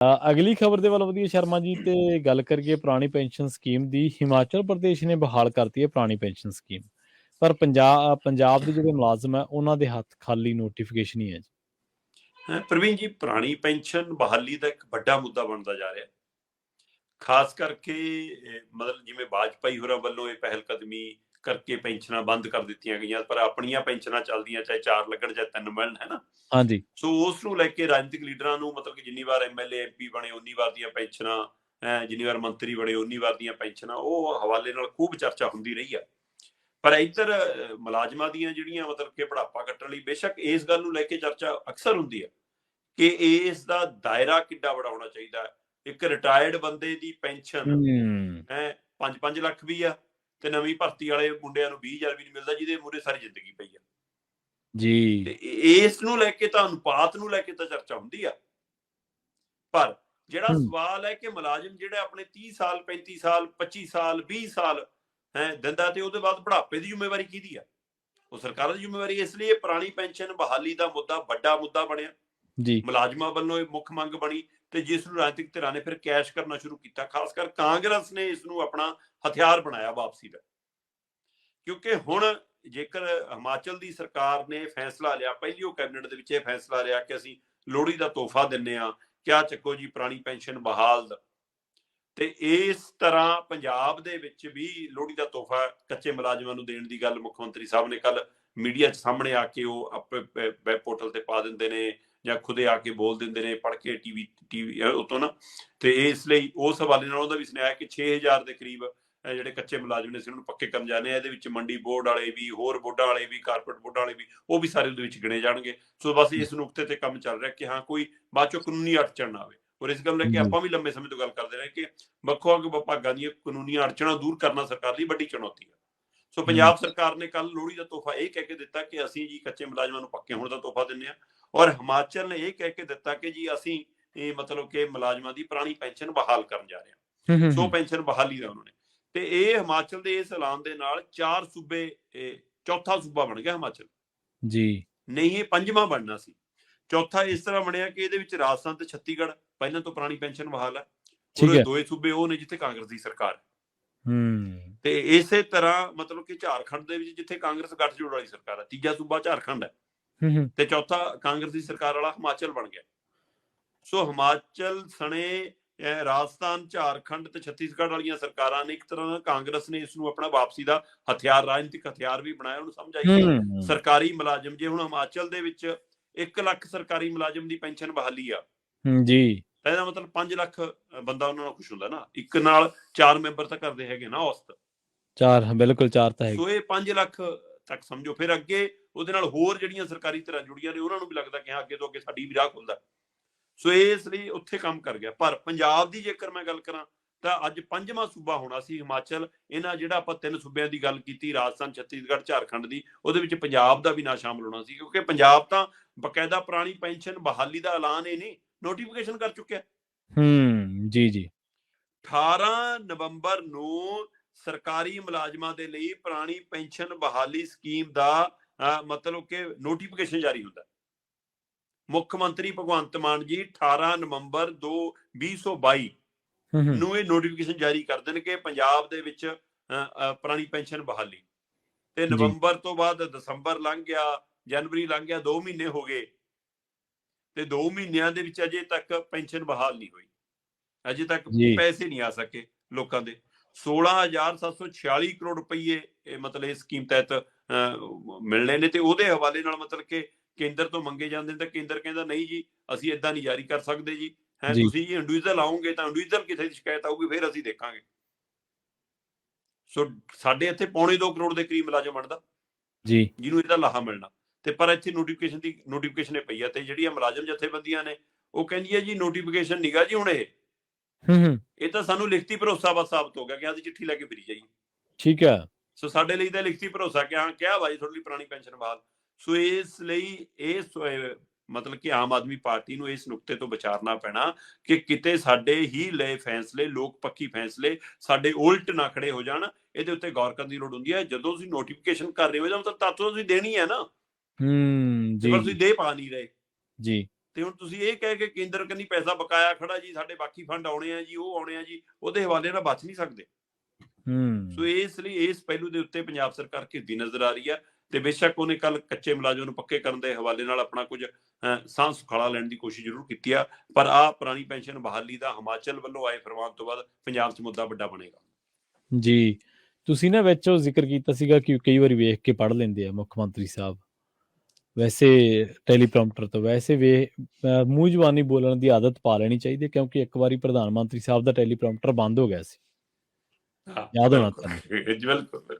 ਅਗਲੀ ਖਬਰ ਦੇ ਵੱਲ ਵਧੀਏ ਸ਼ਰਮਾ ਜੀ, ਤੇ ਗੱਲ ਕਰੀਏ ਪੁਰਾਣੀ ਪੈਨਸ਼ਨ ਸਕੀਮ ਦੀ। ਹਿਮਾਚਲ ਪ੍ਰਦੇਸ਼ ਨੇ ਬਹਾਲ ਕਰਤੀ ਹੈ ਪੁਰਾਣੀ ਪੈਨਸ਼ਨ ਸਕੀਮ, ਪਰ ਪੰਜਾਬ ਦੇ ਜਿਹੜੇ ਮੁਲਾਜ਼ਮ ਹੈ ਉਹਨਾਂ ਦੇ ਹੱਥ ਖਾਲੀ ਨੋਟੀਫਿਕੇਸ਼ਨ ਹੀ ਹੈ ਜੀ। ਪ੍ਰਵੀਨ ਜੀ, ਪੁਰਾਣੀ ਪੈਨਸ਼ਨ ਬਹਾਲੀ ਦਾ ਇੱਕ ਵੱਡਾ ਮੁੱਦਾ ਬਣਦਾ ਜਾ ਰਿਹਾ, ਖਾਸ ਕਰਕੇ ਮਤਲਬ ਜਿਵੇਂ ਵਾਜਪਾਈ ਹੋਰਾਂ ਵੱਲੋਂ ਇਹ ਪਹਿਲ ਕਦਮੀ ਕਰਕੇ ਪੈਨਸ਼ਨਾਂ ਬੰਦ ਕਰ ਦਿੱਤੀਆਂ ਗਈਆਂ, ਪਰ ਆਪਣੀਆਂ ਪੈਨਸ਼ਨਾਂ ਚੱਲਦੀਆਂ, ਚਾਹੇ 4 ਲੱਗਣ ਚਾਹੇ 3 ਮਿਲਣ, ਹੈ ਨਾ। ਹਾਂਜੀ। ਸੋ ਉਸ ਨੂੰ ਲੈ ਕੇ ਰਾਜਨੀਤਿਕ ਲੀਡਰਾਂ ਨੂੰ ਮਤਲਬ ਕਿ ਜਿੰਨੀ ਵਾਰ ਐਮਐਲਏ ਐਮਪੀ ਬਣੇ ਉਨੀ ਵਾਰ ਦੀਆਂ ਪੈਨਸ਼ਨਾਂ, ਜਿੰਨੀ ਵਾਰ ਮੰਤਰੀ ਬਣੇ ਉਨੀ ਵਾਰ ਦੀਆਂ ਪੈਨਸ਼ਨਾਂ, ਉਹ ਹਵਾਲੇ ਨਾਲ ਖੂਬ ਚਰਚਾ ਹੁੰਦੀ ਰਹੀ ਆ। ਪਰ ਇੱਧਰ ਮੁਲਾਜ਼ਮਾਂ ਦੀਆਂ ਜਿਹੜੀਆਂ ਮਤਲਬ ਕਿ ਬੁਢਾਪਾ ਕੱਟਣ ਲਈ ਬੇਸ਼ੱਕ ਇਸ ਗੱਲ ਨੂੰ ਲੈ ਕੇ ਚਰਚਾ ਅਕਸਰ ਹੁੰਦੀ ਹੈ ਕਿ ਇਸ ਦਾ ਦਾਇਰਾ ਕਿੱਡਾ ਬੜਾ ਹੋਣਾ ਚਾਹੀਦਾ। ਇੱਕ ਰਿਟਾਇਰਡ ਬੰਦੇ ਦੀ ਪੈਨਸ਼ਨ 5-5 ਲੱਖ ਵੀ ਆ, ਤੇ ਨਵੀਂ ਭਰਤੀ ਵਾਲੇ ਮੁੰਡਿਆਂ ਨੂੰ 20,000 ਵੀ ਨਹੀਂ ਮਿਲਦਾ, ਜਿਹਦੇ ਮੂਹਰੇ ਸਾਰੀ ਜ਼ਿੰਦਗੀ ਪਈ ਆ ਜੀ। ਤੇ ਇਸ ਨੂੰ ਲੈ ਕੇ ਤਾਂ, ਅਨੁਪਾਤ ਨੂੰ ਲੈ ਕੇ ਤਾਂ ਚਰਚਾ ਹੁੰਦੀ ਆ। ਪਰ ਜਿਹੜਾ ਸਵਾਲ ਹੈ ਕਿ ਮੁਲਾਜ਼ਮ ਜਿਹੜਾ ਆਪਣੇ 30 ਸਾਲ 35 ਸਾਲ 25 ਸਾਲ 20 ਸਾਲ ਦਿੰਦਾ, ਤੇ ਉਹਦੇ ਬਾਅਦ ਬੁਢਾਪੇ ਦੀ ਜ਼ਿੰਮੇਵਾਰੀ ਕਿਹਦੀ ਆ? ਉਹ ਸਰਕਾਰਾਂ ਦੀ ਜ਼ਿੰਮੇਵਾਰੀ। ਇਸ ਲਈ ਇਹ ਪੁਰਾਣੀ ਪੈਨਸ਼ਨ ਬਹਾਲੀ ਦਾ ਮੁੱਦਾ ਵੱਡਾ ਮੁੱਦਾ ਬਣਿਆ ਜੀ। ਮੁਲਾਜ਼ਮਾਂ ਵੱਲੋਂ ਇਹ ਮੁੱਖ ਮੰਗ ਬਣੀ, ਤੇ ਜਿਸ ਨੂੰ ਰਾਜਨੀਤਿਕ ਧਿਰਾਂ ਨੇ ਫਿਰ ਕੈਸ਼ ਕਰਨਾ ਸ਼ੁਰੂ ਕੀਤਾ। ਖਾਸ ਕਰ ਕਾਂਗਰਸ ਨੇ ਇਸ ਨੂੰ ਆਪਣਾ ਹਥਿਆਰ ਬਣਾਇਆ ਵਾਪਸੀ ਦਾ, ਕਿਉਂਕਿ ਹੁਣ ਜੇਕਰ ਹਿਮਾਚਲ ਦੀ ਸਰਕਾਰ ਨੇ ਫੈਸਲਾ ਲਿਆ, ਪਹਿਲੀ ਉਹ ਕੈਬਨਿਟ ਦੇ ਵਿੱਚ ਇਹ ਫੈਸਲਾ ਲਿਆ ਕਿ ਅਸੀਂ ਲੋਹੜੀ ਦਾ ਤੋਹਫਾ ਦਿੰਨੇ ਆ, ਕਿਆ ਚੱਕੋ ਜੀ ਪੁਰਾਣੀ ਪੈਨਸ਼ਨ ਬਹਾਲ ਦਾ। ਤੇ ਇਸ ਤਰ੍ਹਾਂ ਪੰਜਾਬ ਦੇ ਵਿੱਚ ਵੀ ਲੋਹੜੀ ਦਾ ਤੋਹਫਾ ਕੱਚੇ ਮੁਲਾਜ਼ਮਾਂ ਨੂੰ ਦੇਣ ਦੀ ਗੱਲ ਮੁੱਖ ਮੰਤਰੀ ਸਾਹਿਬ ਨੇ ਕੱਲ ਮੀਡੀਆ 'ਚ ਸਾਹਮਣੇ ਆ ਕੇ ਉਹ ਆਪਣੇ ਵੈਬ ਪੋਰਟਲ ਤੇ ਪਾ ਦਿੰਦੇ ਨੇ, ਜਾਂ ਖੁਦੇ ਆ ਕੇ ਬੋਲ ਦਿੰਦੇ ਨੇ, ਪੜ੍ਹ ਕੇ ਟੀਵੀ ਉਤੋਂ ਨਾ। ਤੇ ਇਸ ਲਈ ਉਸ ਹਵਾਲੇ ਨਾਲ ਉਹਦਾ ਵੀ ਸੁਣਾਇਆ ਕਿ 6,000 ਦੇ ਕਰੀਬ ਜਿਹੜੇ ਕੱਚੇ ਮੁਲਾਜ਼ਮ ਨੇ ਸੀ ਉਹਨੂੰ ਪੱਕੇ ਕਰਨ ਜਾਣੇ ਆ। ਇਹਦੇ ਵਿੱਚ ਮੰਡੀ ਬੋਰਡ ਵਾਲੇ ਵੀ, ਹੋਰ ਬੋਰਡਾਂ ਵਾਲੇ ਵੀ, ਕਾਰਪੋਰੇਟ ਬੋਰਡਾਂ ਵਾਲੇ ਵੀ, ਉਹ ਵੀ ਸਾਰੇ ਉਹਦੇ ਵਿੱਚ ਗਿਣੇ ਜਾਣਗੇ। ਸੋ ਬਸ ਇਸ ਨੁਕਤੇ ਤੇ ਕੰਮ ਚੱਲ ਰਿਹਾ ਕਿ ਹਾਂ ਕੋਈ ਬਾਅਦ ਚੋਂ ਕਾਨੂੰਨੀ ਅੜਚਣ ਨਾ ਆਵੇ। ਔਰ ਇਸ ਗੱਲ ਲੈ ਕੇ ਆਪਾਂ ਵੀ ਲੰਬੇ ਸਮੇਂ ਤੋਂ ਗੱਲ ਕਰਦੇ ਰਹੇ ਕਿ ਵੱਖੋ ਵੱਖ ਵਿਭਾਗਾਂ ਦੀਆਂ ਕਾਨੂੰਨੀ ਅੜਚਣਾਂ ਦੂਰ ਕਰਨਾ ਸਰਕਾਰ ਲਈ ਵੱਡੀ ਚੁਣੌਤੀ ਹੈ। ਸੋ ਪੰਜਾਬ ਸਰਕਾਰ ਨੇ ਕੱਲ ਲੋਹੜੀ ਦਾ ਤੋਹਫਾ ਇਹ ਕਹਿ ਕੇ ਦਿੱਤਾ ਕਿ ਅਸੀਂ ਜੀ ਕੱਚੇ ਮੁਲਾਜ਼ਮਾਂ ਨੂੰ ਪੱਕੇ ਹੋਣ ਦਾ ਤੋਹਫਾ ਦਿੰਦੇ ਹਾਂ, ਔਰ ਹਿਮਾਚਲ ਨੇ ਇਹ ਕਹਿ ਕੇ ਦਿੱਤਾ ਕਿ ਜੀ ਅਸੀਂ ਇਹ ਮਤਲਬ ਕਿ ਮੁਲਾਜ਼ਮਾਂ ਦੀ ਪੁਰਾਣੀ ਪੈਨਸ਼ਨ ਬਹਾਲ ਕਰਨ ਜਾ ਰਹੇ ਹਾਂ। ਸੋ ਪੈਨਸ਼ਨ ਬਹਾਲੀ ਦਾ ਉਹਨਾਂ ਨੇ, ਤੇ ਇਹ ਹਿਮਾਚਲ ਦੇ ਇਸ ਐਲਾਨ ਦੇ ਨਾਲ 4 ਸੂਬੇ, ਚੌਥਾ ਸੂਬਾ ਬਣ ਗਿਆ ਹਿਮਾਚਲ ਜੀ। ਨਹੀਂ, ਇਹ 5ਵਾਂ ਬਣਨਾ ਸੀ। ਚੌਥਾ ਇਸ ਤਰ੍ਹਾਂ ਬਣਿਆ ਕਿ ਇਹਦੇ ਵਿੱਚ ਰਾਜਸਥਾਨ ਤੇ ਛੱਤੀਸਗੜ੍ਹ ਪਹਿਲਾਂ ਤੋਂ ਪੁਰਾਣੀ ਪੈਨਸ਼ਨ ਬਹਾਲ ਹੈ, ਉਹਦੇ 2 ਸੂਬੇ ਉਹ ਨੇ ਜਿੱਥੇ ਕਾਂਗਰਸ ਦੀ ਸਰਕਾਰ ਹੈ। ਤੇ ਇਸੇ ਤਰ੍ਹਾਂ ਮਤਲਬ ਕਿ ਝਾਰਖੰਡ ਦੇ ਵਿੱਚ ਜਿੱਥੇ ਕਾਂਗਰਸ ਗੱਠਜੋੜ ਵਾਲੀ ਸਰਕਾਰ ਹੈ, ਤੀਜਾ ਸੂਬਾ ਝਾਰਖੰਡ ਹੈ, ਤੇ ਚੌਥਾ ਕਾਂਗਰਸ ਦੀ ਸਰਕਾਰ ਵਾਲਾ ਹਿਮਾਚਲ ਬਣ ਗਿਆ। ਸੋ ਹਿਮਾਚਲ ਸਣੇ ਰਾਜਸਥਾਨ, ਝਾਰਖੰਡ ਤੇ ਛੱਤੀਸਗੜ੍ਹ ਵਾਲੀਆਂ ਸਰਕਾਰਾਂ ਨੇ ਇੱਕ ਤਰ੍ਹਾਂ ਨਾਲ ਕਾਂਗਰਸ ਨੇ ਇਸ ਨੂੰ ਆਪਣਾ ਵਾਪਸੀ ਦਾ ਹਥਿਆਰ, ਰਾਜਨੀਤਿਕ ਹਥਿਆਰ ਵੀ ਬਣਾਇਆ। ਉਹਨੂੰ ਸਮਝ ਆਈ ਕਿ ਸਰਕਾਰੀ ਮੁਲਾਜ਼ਮ, ਜੇ ਹੁਣ ਹਿਮਾਚਲ ਦੇ ਵਿੱਚ 1 ਲੱਖ ਸਰਕਾਰੀ ਮੁਲਾਜ਼ਮ ਦੀ ਪੈਨਸ਼ਨ ਬਹਾਲੀ ਆ ਜੀ, ਤਾਂ ਇਹਦਾ ਮਤਲਬ 5 ਲੱਖ ਬੰਦਾ ਉਹਨਾਂ ਨਾਲ ਖੁਸ਼ ਹੁੰਦਾ ਨਾ। ਇੱਕ ਨਾਲ 4 ਮੈਂਬਰ ਤਾਂ ਕਰਦੇ ਹੈਗੇ ਨਾ ਔਸਤ 4, ਬਿਲਕੁਲ 4 ਤਾਂ ਹੈ। ਸੋ ਇਹ 5 ਲੱਖ ਤੱਕ ਸਮਝੋ। ਫਿਰ ਅੱਗੇ ਉਹਦੇ ਨਾਲ ਹੋਰ ਜਿਹੜੀਆਂ ਸਰਕਾਰੀ ਧਿਰਾਂ ਜੁੜੀਆਂ ਨੇ ਉਹਨਾਂ ਨੂੰ ਵੀ ਲੱਗਦਾ ਕਿ ਹਾਂ ਅੱਗੇ ਤੋਂ ਅੱਗੇ ਸਾਡੀ ਵੀ ਰਾਹ ਖੁੱਲਦਾ। ਸੋ ਇਸ ਲਈ ਉੱਥੇ ਕੰਮ ਕਰ ਗਿਆ। ਪਰ ਪੰਜਾਬ ਦੀ ਜੇਕਰ ਮੈਂ ਗੱਲ ਕਰਾਂ ਤਾਂ ਅੱਜ 5ਵਾਂ ਸੂਬਾ ਹੋਣਾ ਸੀ ਹਿਮਾਚਲ। ਇਹਨਾਂ ਜਿਹੜਾ ਆਪਾਂ 3 ਸੂਬਿਆਂ ਦੀ ਗੱਲ ਕੀਤੀ, ਰਾਜਸਥਾਨ, ਛੱਤੀਸਗੜ੍ਹ, ਝਾਰਖੰਡ ਦੀ, ਉਹਦੇ ਵਿੱਚ ਪੰਜਾਬ ਦਾ ਵੀ ਨਾ ਸ਼ਾਮਲ ਹੋਣਾ ਸੀ, ਕਿਉਂਕਿ ਪੰਜਾਬ ਤਾਂ ਬਕਾਇਦਾ ਪੁਰਾਣੀ ਪੈਨਸ਼ਨ ਬਹਾਲੀ ਦਾ ਐਲਾਨ ਇਹ ਨਹੀਂ, ਨੋਟੀਫਿਕੇਸ਼ਨ ਕਰ ਚੁੱਕਿਆ। ਜੀ 18 ਨਵੰਬਰ ਨੂੰ ਸਰਕਾਰੀ ਮੁਲਾਜ਼ਮਾਂ ਦੇ ਲਈ ਪੁਰਾਣੀ ਪੈਨਸ਼ਨ ਬਹਾਲੀ ਸਕੀਮ ਦਾ ਮਤਲਬ ਕਿ ਨੋਟੀਫਿਕੇਸ਼ਨ ਜਾਰੀ ਹੁੰਦਾ। ਮੁੱਖ ਮੰਤਰੀ ਭਗਵੰਤ ਮਾਨ ਜੀ 18 ਨਵੰਬਰ 2022 ਨੂੰ ਇਹ ਨੋਟੀਫਿਕੇਸ਼ਨ ਜਾਰੀ ਕਰ ਦੇਣਗੇ ਪੰਜਾਬ ਦੇ ਵਿੱਚ ਪੁਰਾਣੀ ਪੈਨਸ਼ਨ ਬਹਾਲੀ। ਤੇ ਨਵੰਬਰ ਤੋਂ ਬਾਅਦ ਦਸੰਬਰ ਲੰਘ ਗਿਆ, ਜਨਵਰੀ ਲੰਘ ਗਿਆ, 2 ਮਹੀਨੇ ਹੋ ਗਏ, ਤੇ 2 ਮਹੀਨਿਆਂ ਦੇ ਵਿੱਚ ਅਜੇ ਤੱਕ ਪੈਨਸ਼ਨ ਬਹਾਲ ਨਹੀਂ ਹੋਈ। ਅਜੇ ਤੱਕ ਪੈਸੇ ਨਹੀਂ ਆ ਸਕੇ ਲੋਕਾਂ ਦੇ। 16,746 ਕਰੋੜ ਰੁਪਈਏ ਮਤਲਬ ਇਸ ਸਕੀਮ ਤਹਿਤ ਮਿਲਣੇ ਨੇ, ਤੇ ਉਹਦੇ ਹਵਾਲੇ ਨਾਲ ਮਤਲਬ ਕਿ ਕੇਂਦਰ ਤੋਂ ਮੰਗੇ ਜਾਂਦੇ ਨੇ, ਤਾਂ ਕੇਂਦਰ ਕਹਿੰਦਾ ਨਹੀਂ ਜੀ ਅਸੀਂ ਏਦਾਂ ਨਹੀਂ ਜਾਰੀ ਕਰ ਸਕਦੇ ਜੀ, ਤੁਸੀਂ ਜੀ ਇੰਡੀਵਿਜੂਅਲ ਆਓਗੇ ਤਾਂ ਇੰਡੀਵਿਜੂਅਲ ਕਿਸੇ ਦੀ ਸ਼ਿਕਾਇਤ ਆਊਗੀ ਫਿਰ ਅਸੀਂ ਦੇਖਾਂਗੇ। ਸੋ ਸਾਡੇ ਇੱਥੇ 2.25 ਕਰੋੜ ਦੇ ਕਰੀਬ ਮੁਲਾਜ਼ਮ ਬਣਦਾ ਜੀ, ਜਿਹਨੂੰ ਇਹਦਾ ਲਾਹਾ ਮਿਲਣਾ। ਤੇ ਪਰ ਇੱਥੇ ਨੋਟੀਫਿਕੇਸ਼ਨ ਇਹ ਪਈ ਆ, ਤੇ ਜਿਹੜੀਆਂ ਮੁਲਾਜ਼ਮ ਜਥੇਬੰਦੀਆਂ ਨੇ ਉਹ ਕਹਿੰਦੀਆਂ ਜੀ ਨੋਟੀਫਿਕੇਸ਼ਨ ਨੀਗਾ ਜੀ, ਹੁਣ ਇਹ ਤਾਂ ਸਾਨੂੰ ਲਿਖਤੀ ਭਰੋਸਾ ਬਸ ਸਾਬਤ ਹੋ ਗਿਆ ਕਿ ਅਸੀਂ ਚਿੱਠੀ ਲੈ ਕੇ ਫਿਰੀ ਜਾਈਏ। ਠੀਕ ਹੈ। ਸੋ ਸਾਡੇ ਲਈ ਤਾਂ ਲਿਖਤੀ ਭਰੋਸਾ ਕਿ ਹਾਂ ਕਿਹਾ ਬਾਈ ਤੁਹਾਡੇ ਲਈ ਪੁਰਾਣੀ ਪੈਨਸ਼ਨ ਬਹਾਲ। ਸੋ ਇਸ ਲਈ ਇਹ ਮਤਲਬ ਕਿ ਆਮ ਆਦਮੀ ਪਾਰਟੀ ਨੂੰ ਇਸ ਨੁਕਤੇ ਤੋਂ ਵਿਚਾਰਨਾ ਪੈਣਾ ਕਿ ਕਿਤੇ ਸਾਡੇ ਹੀ ਲਏ ਫੈਸਲੇ, ਲੋਕ ਪੱਖੀ ਫੈਸਲੇ ਸਾਡੇ ਉਲਟ ਨਾ ਖੜੇ ਹੋ ਜਾਣ। ਇਹਦੇ ਉੱਤੇ ਗੌਰ ਕਰਨ ਦੀ ਲੋੜ ਹੁੰਦੀ ਹੈ। ਜਦੋਂ ਤੁਸੀਂ ਨੋਟੀਫਿਕੇਸ਼ਨ ਕਰ ਰਹੇ ਹੋ ਇਹਦਾ ਮਤਲਬ ਤੱਤ ਤੁਸੀਂ ਦੇਣੀ ਹੈ ਨਾ, ਪਰ ਤੁਸੀਂ ਦੇ ਪਾ ਨਹੀਂ ਰਹੇ ਜੀ। ਤੇ ਹੁਣ ਤੁਸੀਂ ਇਹ ਕਹਿ ਕੇ ਕੇਂਦਰ ਕਹਿੰਦੀ ਪੈਸਾ ਬਕਾਇਆ ਖੜਾ ਜੀ, ਸਾਡੇ ਬਾਕੀ ਫੰਡ ਆਉਣੇ ਆ ਜੀ, ਉਹ ਆਉਣੇ ਆ ਜੀ, ਉਹਦੇ ਹਵਾਲੇ ਨਾਲ ਬਚ ਨਹੀਂ ਸਕਦੇ। ਸੋ ਇਸ ਲਈ ਇਸ ਪਹਿਲੂ ਦੇ ਉੱਤੇ ਪੰਜਾਬ ਸਰਕਾਰ ਘਿਰਦੀ ਨਜ਼ਰ ਆ ਰਹੀ ਹੈ। ਤੇ ਬੇਸ਼ੱਕ ਉਹਨੇ ਕੱਲ ਕੱਚੇ ਮੁਲਾਜ਼ਮ ਨੂੰ ਪੱਕੇ ਕਰਨ ਦੇ ਹਵਾਲੇ ਨਾਲ ਆਪਣਾ ਕੁਝ ਸਾਹ ਸੁਖਾਲਾ ਲੈਣ ਦੀ ਕੋਸ਼ਿਸ਼ ਜ਼ਰੂਰ ਕੀਤੀ ਆ, ਪਰ ਆ ਪੁਰਾਣੀ ਪੈਨਸ਼ਨ ਬਹਾਲੀ ਦਾ ਹਿਮਾਚਲ ਵੱਲੋਂ ਆਏ ਫਰਮਾਨ ਤੋਂ ਬਾਅਦ ਪੰਜਾਬ 'ਚ ਮੁੱਦਾ ਵੱਡਾ ਬਣੇਗਾ। ਜੀ, ਤੁਸੀਂ ਨਾ ਵਿੱਚ ਉਹ ਜ਼ਿਕਰ ਕੀਤਾ ਸੀਗਾ ਕਿ ਕਈ ਵਾਰੀ ਵੇਖ ਕੇ ਪੜ੍ਹ ਲੈਂਦੇ ਆ ਮੁੱਖ ਮੰਤਰੀ ਸਾਹਿਬ, ਵੈਸੇ ਟੈਲੀਪ੍ਰੋਂਪਟਰ ਤੋਂ। ਵੈਸੇ ਮੂੰਹ ਜ਼ਬਾਨੀ ਬੋਲਣ ਦੀ ਆਦਤ ਪਾ ਲੈਣੀ ਚਾਹੀਦੀ, ਕਿਉਂਕਿ ਇੱਕ ਵਾਰੀ ਪ੍ਰਧਾਨ ਮੰਤਰੀ ਸਾਹਿਬ ਦਾ ਟੈਲੀਪ੍ਰੋਂਪਟਰ ਬੰਦ ਹੋ ਗਿਆ ਸੀ, ਹਾਂ ਯਾਦ ਹੋਣਾ ਬਿਲਕੁਲ ਤੁਹਾਨੂੰ। ਬਿਲਕੁਲ ਬਿਲਕੁਲ।